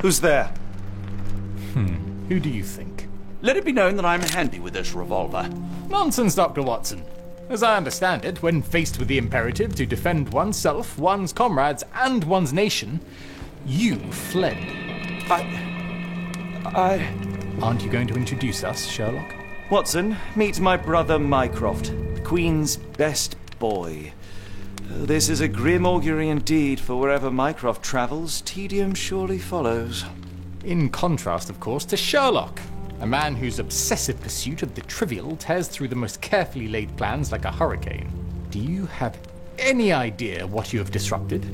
Who's there? Who do you think? Let it be known that I'm handy with this revolver. Nonsense, Dr. Watson. As I understand it, when faced with the imperative to defend oneself, one's comrades, and one's nation, you fled. Aren't you going to introduce us, Sherlock? Watson, meet my brother Mycroft, the Queen's best boy. This is a grim augury indeed, for wherever Mycroft travels, tedium surely follows. In contrast, of course, to Sherlock, a man whose obsessive pursuit of the trivial tears through the most carefully laid plans like a hurricane. Do you have any idea what you have disrupted?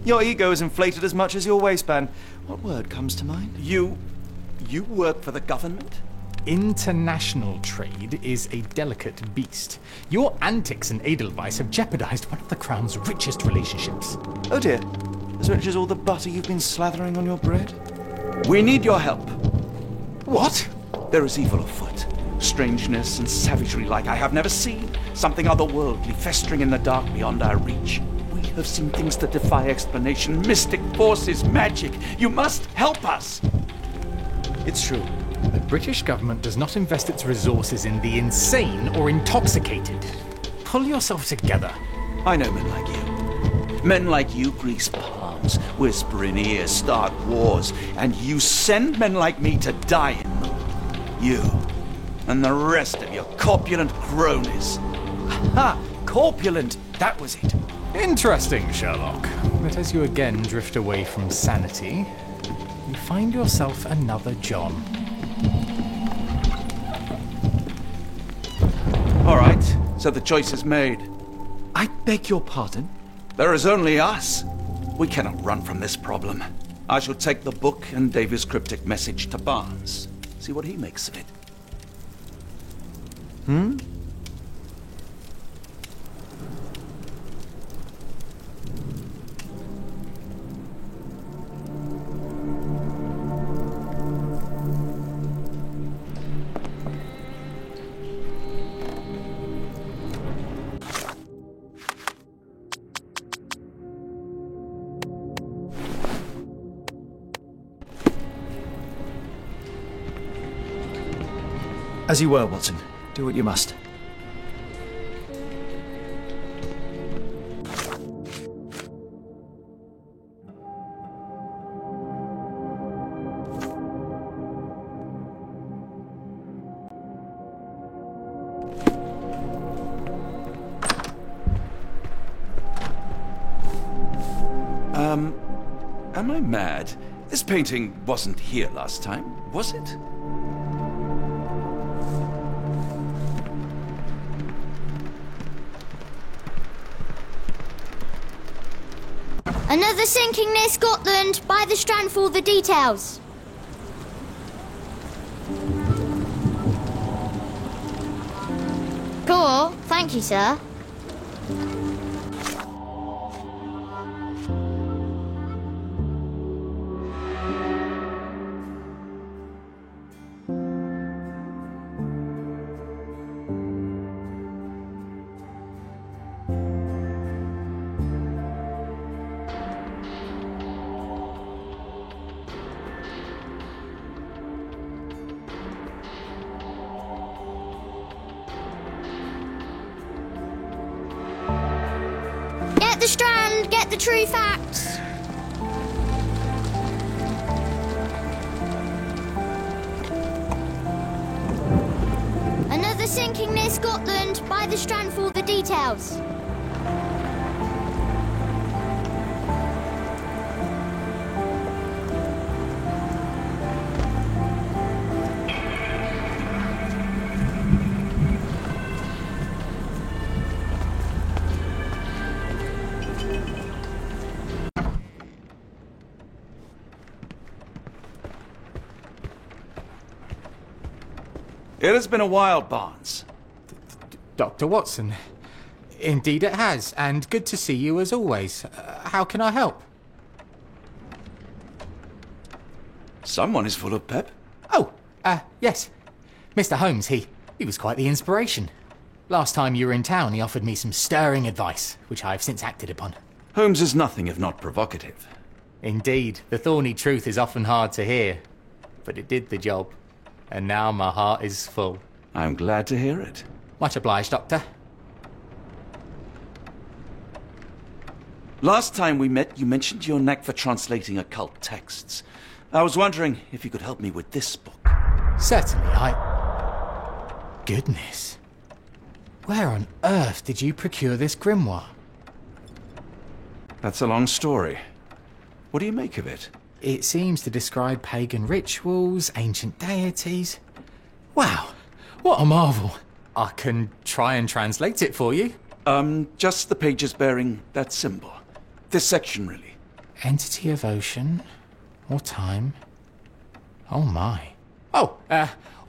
Your ego is inflated as much as your waistband. What word comes to mind? You work for the government? International trade is a delicate beast. Your antics and Edelweiss have jeopardized one of the Crown's richest relationships. Oh dear. As rich as all the butter you've been slathering on your bread? We need your help. What? There is evil afoot. Strangeness and savagery like I have never seen. Something otherworldly festering in the dark beyond our reach. We have seen things that defy explanation. Mystic forces, magic. You must help us. It's true. The British government does not invest its resources in the insane or intoxicated. Pull yourself together. I know men like you. Men like you grease palms, whisper in ears, start wars, and you send men like me to die in them. You and the rest of your corpulent cronies. Ha! Corpulent! That was it. Interesting, Sherlock. But as you again drift away from sanity, you find yourself another John. All right, so the choice is made. I beg your pardon? There is only us. We cannot run from this problem. I shall take the book and Davy's cryptic message to Barnes. See what he makes of it. As you were, Watson. Do what you must. Am I mad? This painting wasn't here last time, was it? Another sinking near Scotland. By the Strand for all the details. Cool. Thank you, sir. Get the Strand, get the true facts. Another sinking near Scotland. By the Strand for all the details. It has been a while, Barnes. Dr. Watson. Indeed it has, and good to see you as always. How can I help? Someone is full of pep. Oh, yes. Mr. Holmes, he was quite the inspiration. Last time you were in town, he offered me some stirring advice, which I have since acted upon. Holmes is nothing if not provocative. Indeed, the thorny truth is often hard to hear. But it did the job. And now my heart is full. I'm glad to hear it. Much obliged, Doctor. Last time we met, you mentioned your knack for translating occult texts. I was wondering if you could help me with this book. Certainly, Goodness. Where on earth did you procure this grimoire? That's a long story. What do you make of it? It seems to describe pagan rituals, ancient deities. Wow, what a marvel. I can try and translate it for you. Just the pages bearing that symbol. This section, really. Entity of ocean or time. Oh my. Oh,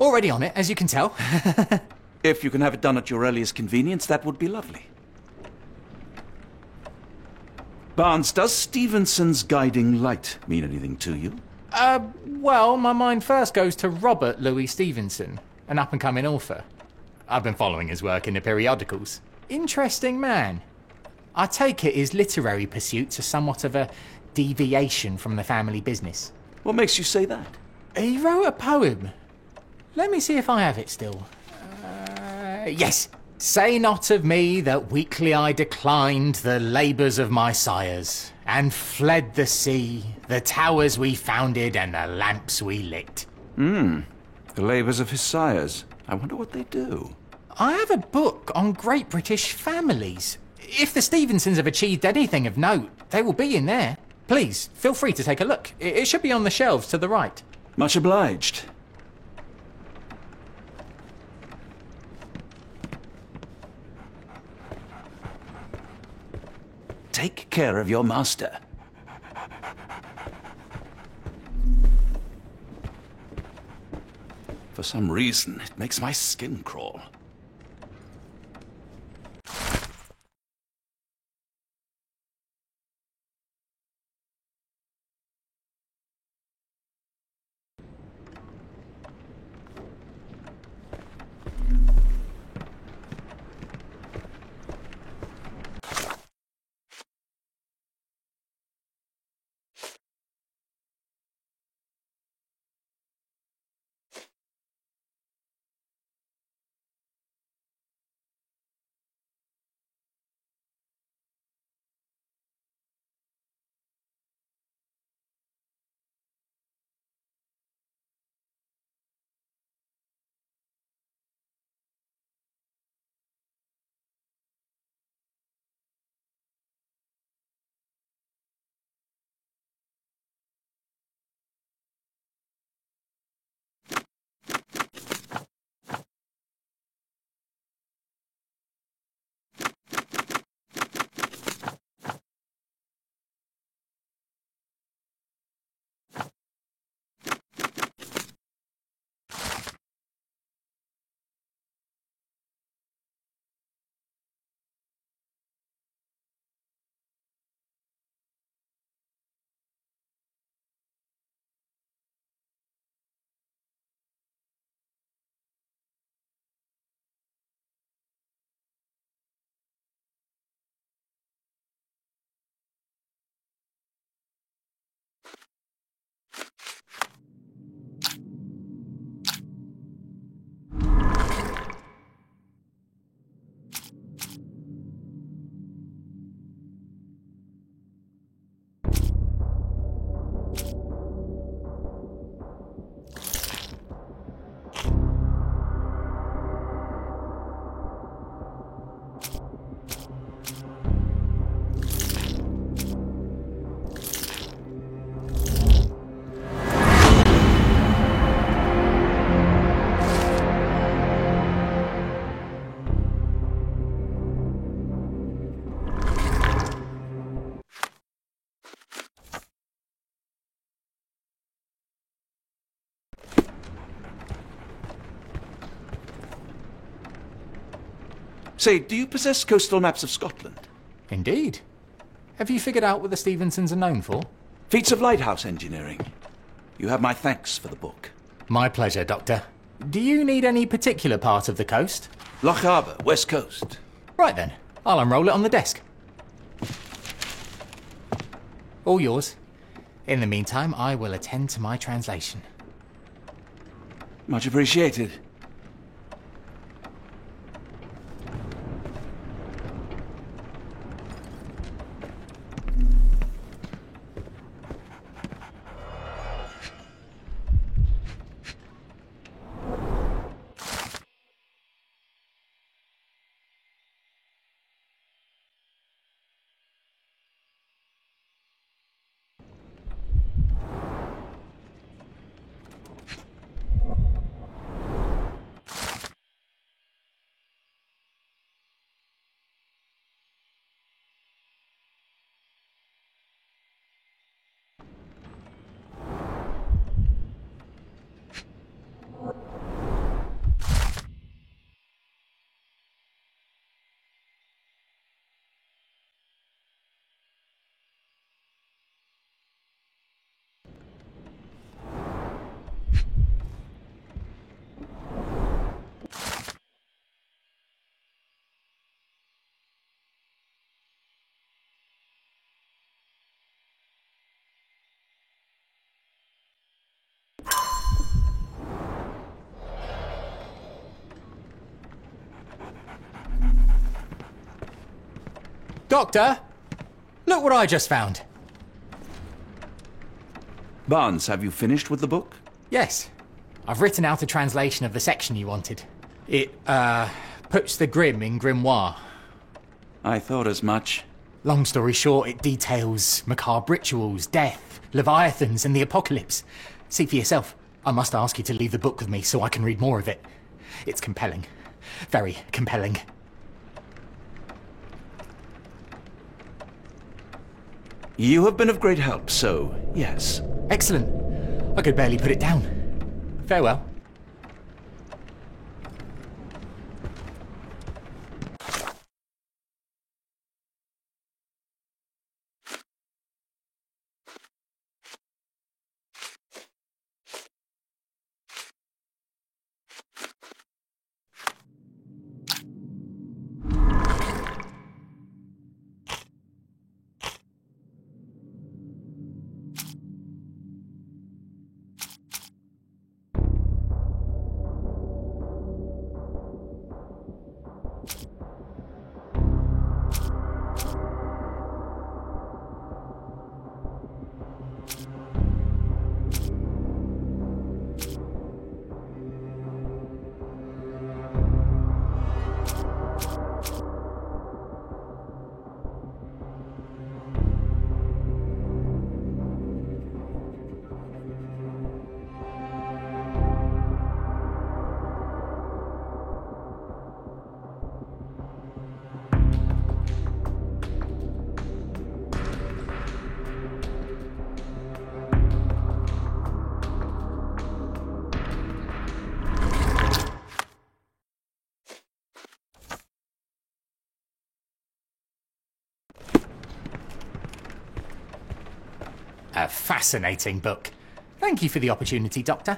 already on it, as you can tell. If you can have it done at your earliest convenience, that would be lovely. Barnes, does Stevenson's guiding light mean anything to you? Well, my mind first goes to Robert Louis Stevenson, an up-and-coming author. I've been following his work in the periodicals. Interesting man. I take it his literary pursuits are somewhat of a deviation from the family business. What makes you say that? He wrote a poem. Let me see if I have it still. Yes. Say not of me that weakly I declined the labours of my sires, and fled the sea, the towers we founded and the lamps we lit. The labours of his sires. I wonder what they do. I have a book on great British families. If the Stevensons have achieved anything of note, they will be in there. Please, feel free to take a look. It should be on the shelves to the right. Much obliged. Take care of your master. For some reason, it makes my skin crawl. Say, do you possess coastal maps of Scotland? Indeed. Have you figured out what the Stevensons are known for? Feats of lighthouse engineering. You have my thanks for the book. My pleasure, Doctor. Do you need any particular part of the coast? Loch Harbour, West Coast. Right then. I'll unroll it on the desk. All yours. In the meantime, I will attend to my translation. Much appreciated. Doctor! Look what I just found. Barnes, have you finished with the book? Yes. I've written out a translation of the section you wanted. It, puts the grim in grimoire. I thought as much. Long story short, it details macabre rituals, death, leviathans, and the apocalypse. See for yourself. I must ask you to leave the book with me so I can read more of it. It's compelling. Very compelling. You have been of great help, so yes. Excellent. I could barely put it down. Farewell. A fascinating book. Thank you for the opportunity, Doctor.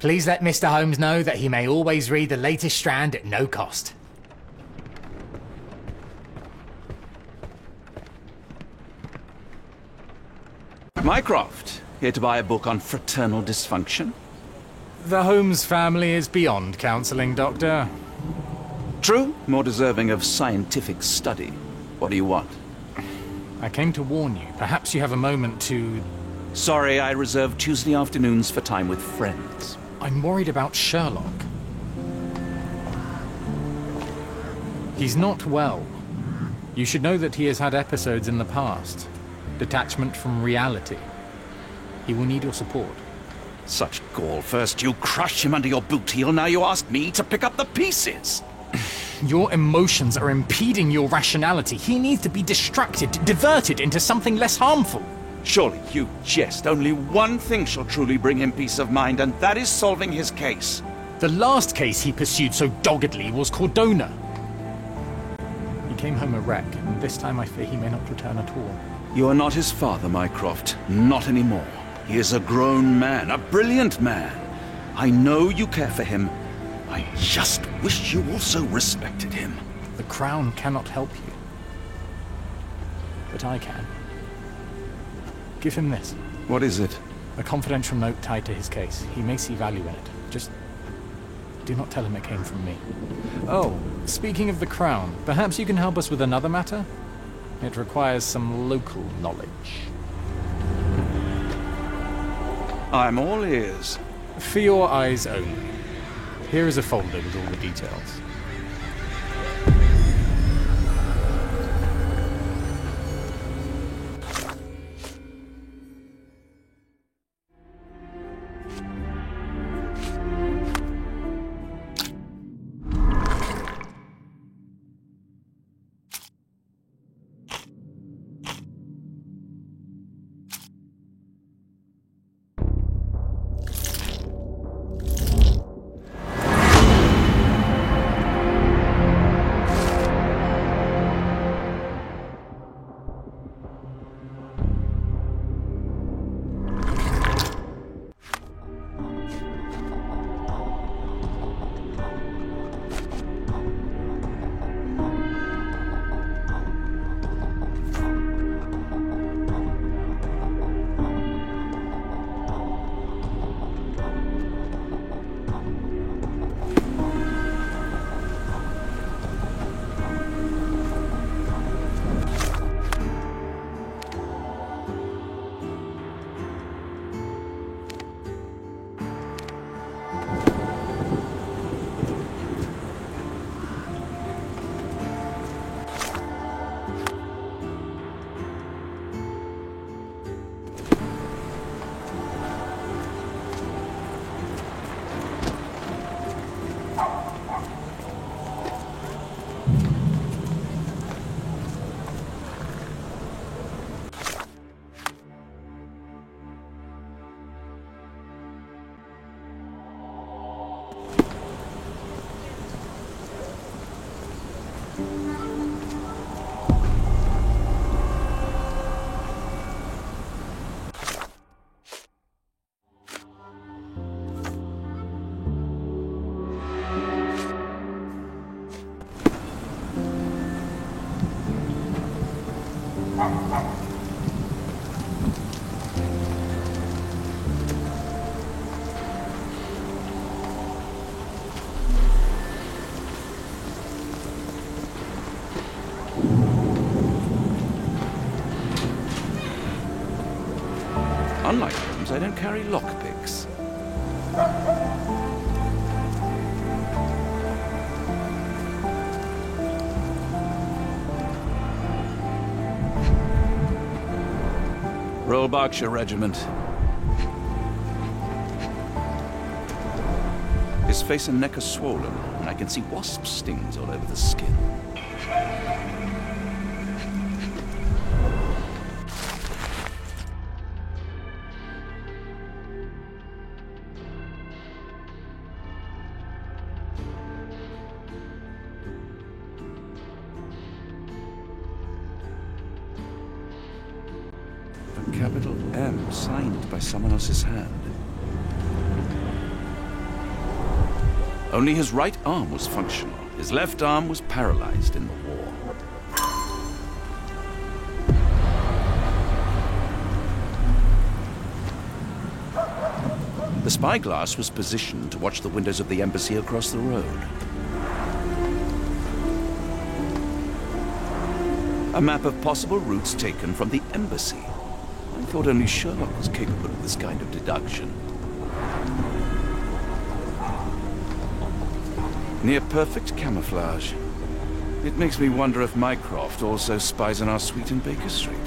Please let Mr. Holmes know that he may always read the latest Strand at no cost. Mycroft, here to buy a book on fraternal dysfunction? The Holmes family is beyond counselling, Doctor. True, more deserving of scientific study. What do you want? I came to warn you. Perhaps you have a moment to... Sorry, I reserve Tuesday afternoons for time with friends. I'm worried about Sherlock. He's not well. You should know that he has had episodes in the past. Detachment from reality. He will need your support. Such gall. First you crush him under your boot heel, now you ask me to pick up the pieces. Your emotions are impeding your rationality. He needs to be distracted, diverted into something less harmful. Surely you jest. Only one thing shall truly bring him peace of mind, and that is solving his case. The last case he pursued so doggedly was Cordona. He came home a wreck, and this time I fear he may not return at all. You are not his father, Mycroft. Not anymore. He is a grown man, a brilliant man. I know you care for him. I just wish you also respected him. The Crown cannot help you. But I can. Give him this. What is it? A confidential note tied to his case. He may see value in it. Just do not tell him it came from me. Oh, speaking of the Crown, perhaps you can help us with another matter? It requires some local knowledge. I'm all ears. For your eyes only. Here is a folder with all the details. Unlike Holmes, I don't carry lockpicks. Royal Berkshire Regiment. His face and neck are swollen, and I can see wasp stings all over the skin. A capital M signed by someone else's hand. Only his right arm was functional. His left arm was paralyzed in the war. The spyglass was positioned to watch the windows of the embassy across the road. A map of possible routes taken from the embassy. I thought only Sherlock was capable of this kind of deduction. Near perfect camouflage. It makes me wonder if Mycroft also spies on our suite in Baker Street.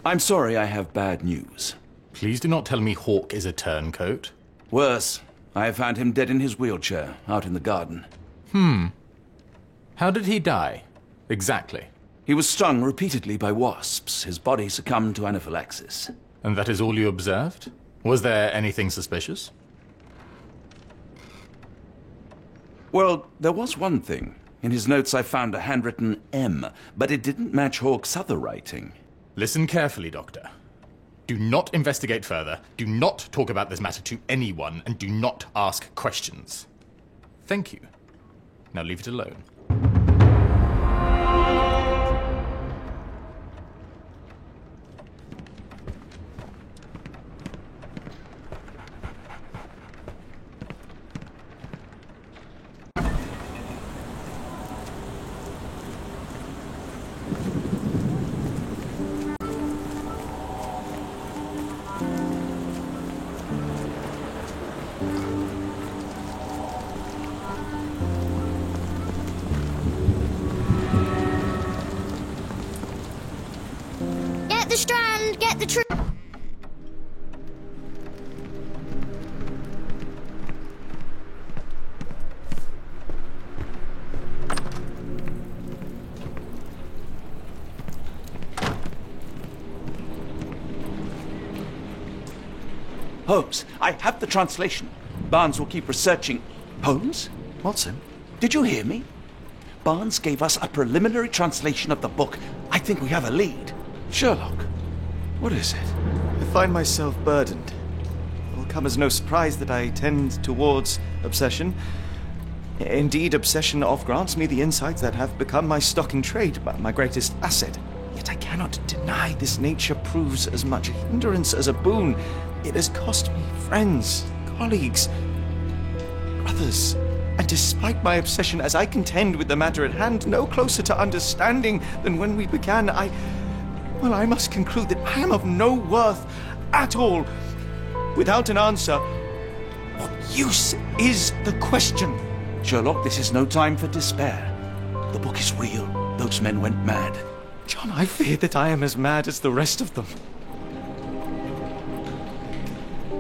I'm sorry, I have bad news. Please do not tell me Hawke is a turncoat. Worse, I have found him dead in his wheelchair, out in the garden. How did he die? Exactly. He was stung repeatedly by wasps. His body succumbed to anaphylaxis. And that is all you observed? Was there anything suspicious? Well, there was one thing. In his notes I found a handwritten M, but it didn't match Hawke's other writing. Listen carefully, Doctor. Do not investigate further, do not talk about this matter to anyone, and do not ask questions. Thank you. Now leave it alone. Get the Strand! Get the truth! Holmes, I have the translation. Barnes will keep researching. Holmes? Watson? Did you hear me? Barnes gave us a preliminary translation of the book. I think we have a lead. Sherlock, what is it? I find myself burdened. It will come as no surprise that I tend towards obsession. Indeed, obsession oft grants me the insights that have become my stock in trade, my greatest asset. Yet I cannot deny this nature proves as much a hindrance as a boon. It has cost me friends, colleagues, brothers. And despite my obsession, as I contend with the matter at hand, no closer to understanding than when we began, I must conclude that I am of no worth at all. Without an answer, what use is the question? Sherlock, this is no time for despair. The book is real. Those men went mad. John, I fear that I am as mad as the rest of them.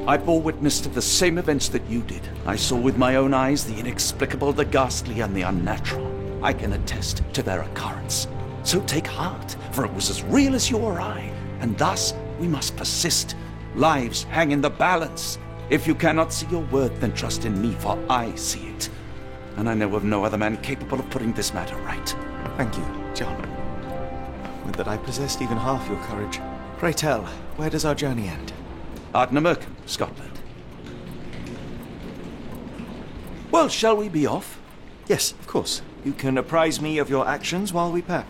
I bore witness to the same events that you did. I saw with my own eyes the inexplicable, the ghastly, and the unnatural. I can attest to their occurrence. So take heart, for it was as real as you or I, and thus we must persist. Lives hang in the balance. If you cannot see your worth, then trust in me, for I see it. And I know of no other man capable of putting this matter right. Thank you, John. Would that I possessed even half your courage. Pray tell, where does our journey end? Ardnamurchan, Scotland. Well, shall we be off? Yes, of course. You can apprise me of your actions while we pack.